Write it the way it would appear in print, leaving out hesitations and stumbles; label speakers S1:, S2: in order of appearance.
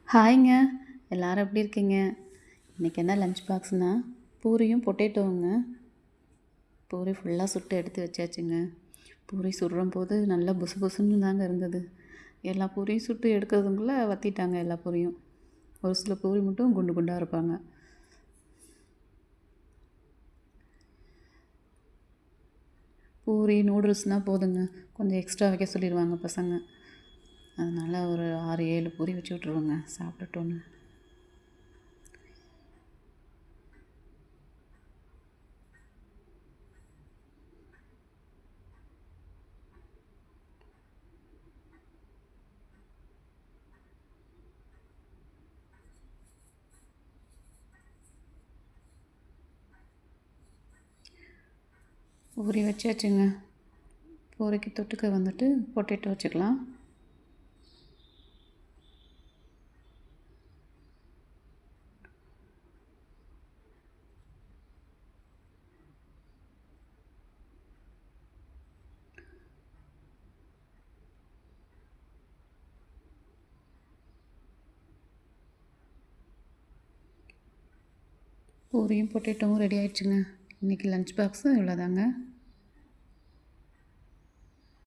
S1: ஹாய்ங்க. எல்லாரும் எப்படி இருக்கீங்க? இன்னைக்கு என்ன லஞ்ச் பாக்ஸ்னா, பூரியும் பொட்டேட்டோவுங்க. பூரி ஃபுல்லா சுட்டு எடுத்து வச்சாச்சுங்க. பூரி சுடுறம்போது நல்லா புசு புசுன்னு தாங்க இருந்தது. எல்லா பூரியும் சுட்டு எடுக்கிறதுக்குள்ள வத்திட்டாங்க எல்லா பூரியும். ஒரு சில பூரி மட்டும் குண்டு குண்டா இருப்பாங்க. பூரி, நூடுல்ஸ்னால் போதுங்க. கொஞ்சம் எக்ஸ்ட்ரா வைக்க சொல்லிடுவாங்க பசங்க. அதனால் ஒரு 6, 7 பூரி வச்சு விட்ருவேங்க சாப்பிடட்டுன்னு. பூரி வச்சாச்சுங்க. பூரிக்கு தொட்டுக்க வந்துட்டு பொட்டேட்டோ வச்சுக்கலாம். பூரியும் பொட்டேட்டோவும் ரெடி ஆயிடுச்சுங்க. இன்றைக்கி லஞ்ச் பாக்ஸு இவ்வளோதாங்க.